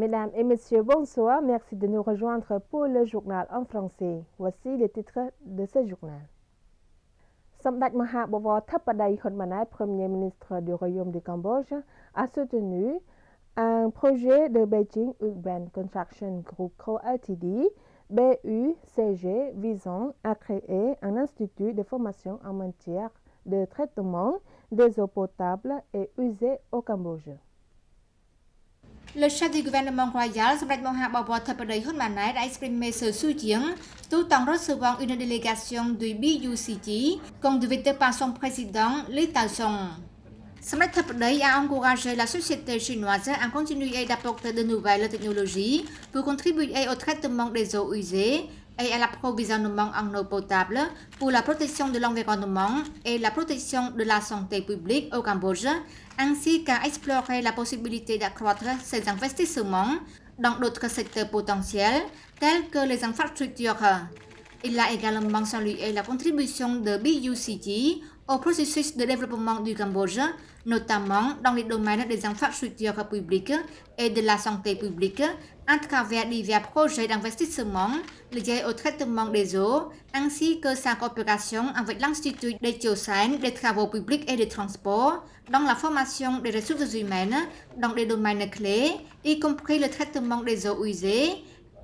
Mesdames et messieurs, bonsoir. Merci de nous rejoindre pour le journal en français. Voici les titres de ce journal. Samdech Maha Bawar Thappadai Hun Manet, Premier ministre du Royaume du Cambodge, a soutenu un projet de Beijing Urban Construction Group Co Ltd, BUCG, visant à créer un institut de formation en matière de traitement des eaux potables et usées au Cambodge. Le chef du gouvernement royal, Samdech Maha Bawar Thappadai Hun Manet, a exprimé ce soutien tout en recevant une délégation du BUCG conduite par son président Lee Tao-song. Samdech Thappadai a encouragé la société chinoise à continuer d'apporter de nouvelles technologies pour contribuer au traitement des eaux usées et à l'approvisionnement en eau potable pour la protection de l'environnement et la protection de la santé publique au Cambodge, ainsi qu'à explorer la possibilité d'accroître ces investissements dans d'autres secteurs potentiels tels que les infrastructures. Il a également salué la contribution de BUCG au processus de développement du Cambodge, notamment dans les domaines des infrastructures publiques et de la santé publique, à travers divers projets d'investissement liés au traitement des eaux, ainsi que sa coopération avec l'Institut d'Ethiosan des travaux publics et des transports, dans la formation des ressources humaines, dans des domaines clés, y compris le traitement des eaux usées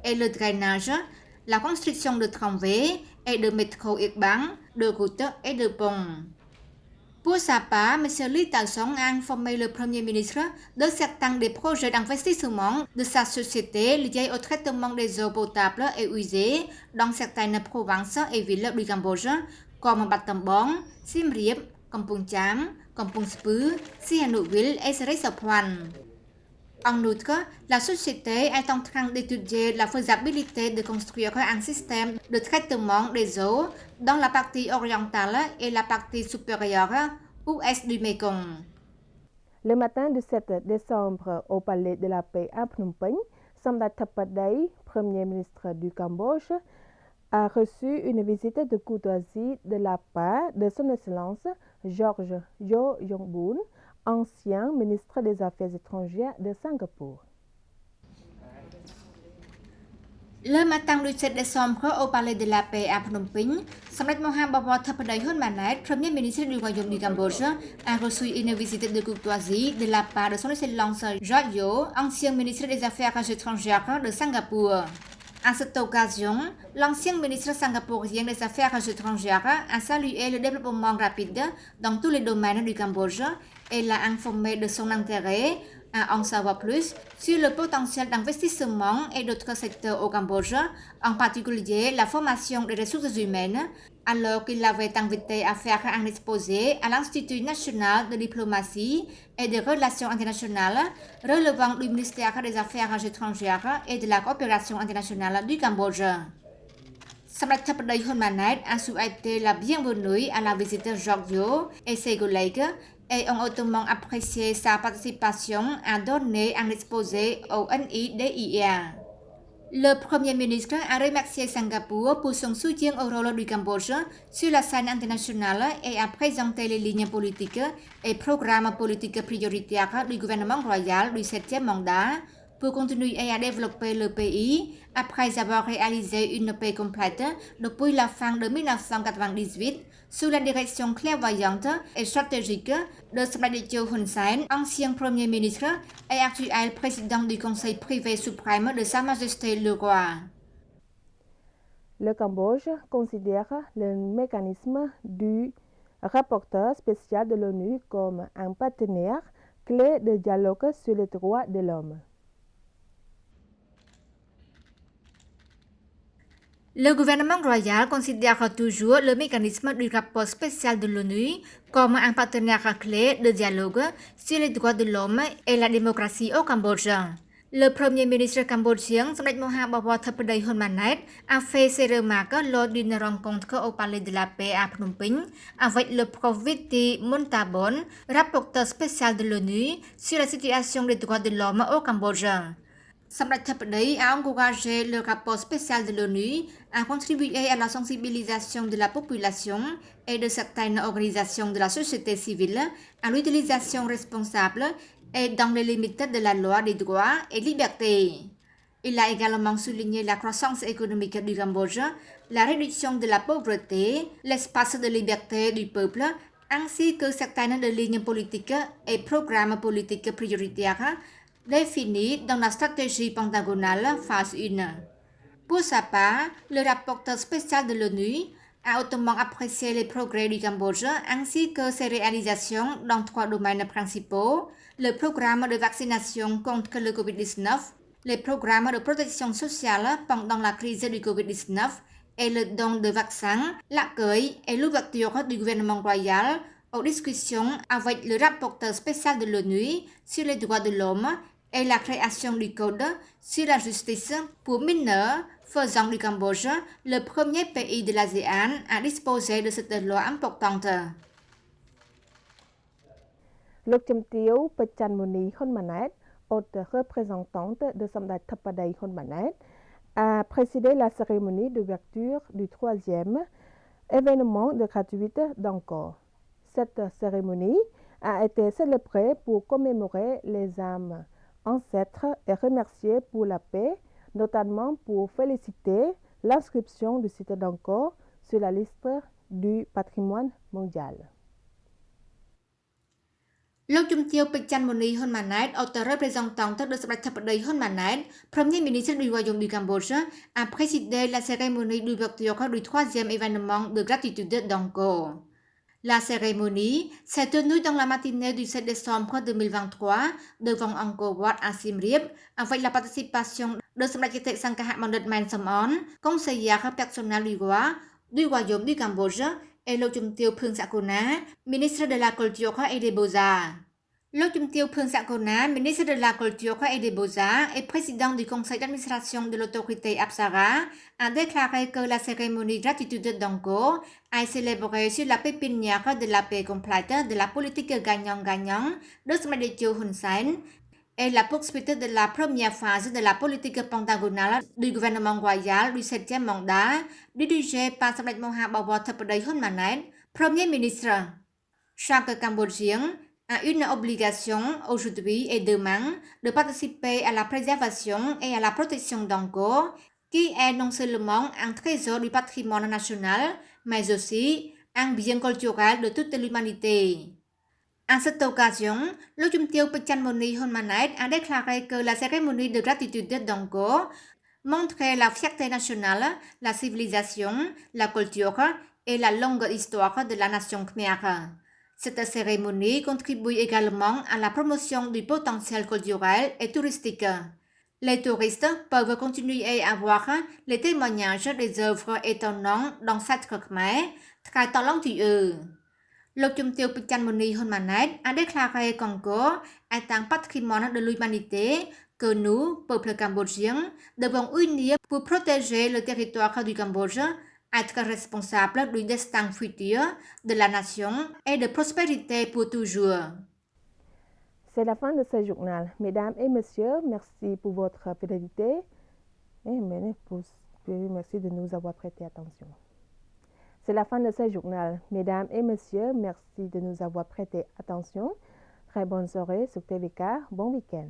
et le drainage, la construction de tramways et de métro urbains, de routes et de ponts. Pour sa part, M. Lee Tao-song a informé le Premier ministre de certains des projets d'investissement de sa société liés au traitement des eaux potables et usées dans certaines provinces et villes du Cambodge, comme Battambang, Siem Reap, Kampong Cham, Kampong Speu, Sihanoukville et Serey-Sophoan. En outre, la société est en train d'étudier la faisabilité de construire un système de traitement des eaux dans la partie orientale et la partie supérieure ouest du Mekong. Le matin du 7 décembre, au Palais de la Paix à Phnom Penh, Samdech Thappadai, Premier ministre du Cambodge, a reçu une visite de courtoisie de la part de son Excellence George Yo Yong-boon, ancien ministre des Affaires étrangères de Singapour. Le matin du 7 décembre, au Palais de la Paix à Phnom Penh, Samdech Maha Bawar Thappadai Hun Manet, Premier ministre du Royaume du Cambodge, a reçu une visite de courtoisie de la part de son Excellence George Yo, ancien ministre des Affaires étrangères de Singapour. À cette occasion, l'ancien ministre singapourien des Affaires étrangères a salué le développement rapide dans tous les domaines du Cambodge et l'a informé de son intérêt à en savoir plus sur le potentiel d'investissement et d'autres secteurs au Cambodge, en particulier la formation des ressources humaines, alors qu'il l'avait invité à faire un exposé à l'Institut national de diplomatie et des relations internationales relevant du ministère des Affaires étrangères et de la coopération internationale du Cambodge. Samdech Thappadai Hun Manet a souhaité la bienvenue à la visite George Yo et ses collègues et ont hautement apprécié sa participation à donner un exposé au NIDIA. Le Premier ministre a remercié Singapour pour son soutien au rôle du Cambodge sur la scène internationale et a présenté les lignes politiques et programmes politiques prioritaires du gouvernement royal du 7e mandat pour continuer à développer le pays après avoir réalisé une paix complète depuis la fin de 1998 sous la direction clairvoyante et stratégique de Samdech Hun Sen, ancien Premier ministre et actuel président du Conseil privé suprême de Sa Majesté le Roi. Le Cambodge considère le mécanisme du rapporteur spécial de l'ONU comme un partenaire clé de dialogue sur les droits de l'homme. Le gouvernement royal considère toujours le mécanisme du rapport spécial de l'ONU comme un partenaire clé de dialogue sur les droits de l'homme et la démocratie au Cambodge. Le Premier ministre cambodgien Samdech Maha Bawar Thappadai Hun Manet a fait ses remarques lors d'une rencontre au Palais de la Paix à Phnom Penh avec le prof Viti Muntabon, rapporteur spécial de l'ONU sur la situation des droits de l'homme au Cambodge. Samdech Thappadai a encouragé le rapport spécial de l'ONU à contribuer à la sensibilisation de la population et de certaines organisations de la société civile à l'utilisation responsable et dans les limites de la loi des droits et libertés. Il a également souligné la croissance économique du Cambodge, la réduction de la pauvreté, l'espace de liberté du peuple, ainsi que certaines lignes politiques et programmes politiques prioritaires définis dans la stratégie pentagonale phase 1. Pour sa part, le rapporteur spécial de l'ONU a hautement apprécié les progrès du Cambodge ainsi que ses réalisations dans 3 domaines principaux, le programme de vaccination contre le Covid-19, les programmes de protection sociale pendant la crise du Covid-19 et le don de vaccins, l'accueil et l'ouverture du gouvernement royal aux discussions avec le rapporteur spécial de l'ONU sur les droits de l'homme et la création du code sur la justice pour mineurs, faisant du Cambodge le premier pays de l'ASEAN à disposer de cette loi importante. Lục Chum Tieu Pechanmuni Hun Manet, haute représentante de Samdech Theppaday Hun Manet, a présidé la cérémonie d'ouverture du 3e événement de gratuité d'Angkor. Cette cérémonie a été célébrée pour commémorer les âmes ancêtres et remercier pour la paix, notamment pour féliciter l'inscription du site d'Angkor sur la liste du patrimoine mondial. Lục Chum Tieu Pechanmuni Hun Manet, haute représentante de Samdech Theppaday Hun Manet, Premier ministre du Royaume du Cambodge, a présidé la cérémonie d'ouverture du 3e événement de gratitude d'Angkor. La cérémonie s'est tenue dans la matinée du 7 décembre 2023 devant Angkor Wat à Siem Reap avec la participation de Samdech Kheteg Sangkha Mandit Men Somon, conseillère personnelle du roi du Royaume du Cambodge, et Lục Chum Tieu Phương Sakona, ministre de la Culture et des Beaux-Arts. Lục Chum Tieu Phương Sakona, ministre de la Culture et des Beaux-Arts et président du conseil d'administration de l'autorité Apsara, a déclaré que la cérémonie gratitude d'Angkor a célébré sur la pépinière de la paix complète de la politique gagnant-gagnant de Samdech Hun Sen et la poursuite de la première phase de la politique pentagonale du gouvernement royal du 7e mandat, dirigé par Samdech Moha Bawor Theppaday Hun Manet, Premier ministre. Chaque Cambodgien a une obligation aujourd'hui et demain de participer à la préservation et à la protection d'Angkor, qui est non seulement un trésor du patrimoine national, mais aussi un bien culturel de toute l'humanité. À cette occasion, Lục Chum Tieu Pechanmuni Hun Manet a déclaré que la cérémonie de gratitude d'Angkor montrait la fierté nationale, la civilisation, la culture et la longue histoire de la nation Khmer. Cette cérémonie contribue également à la promotion du potentiel culturel et touristique. Les touristes peuvent continuer à voir les témoignages des œuvres étonnantes dans cette Khmer, très talentueux. Lục Chum Tieu Pechanmuni Hun Manet a déclaré qu'Angkor est un patrimoine de l'humanité que nous, peuple cambodgien, devons unir pour protéger le territoire du Cambodge, être responsable du destin futur de la nation et de prospérité pour toujours. C'est la fin de ce journal. Mesdames et messieurs, merci pour votre fidélité et merci de nous avoir prêté attention. C'est la fin de ce journal. Mesdames et messieurs, merci de nous avoir prêté attention. Très bonne soirée sur TVK. Bon week-end.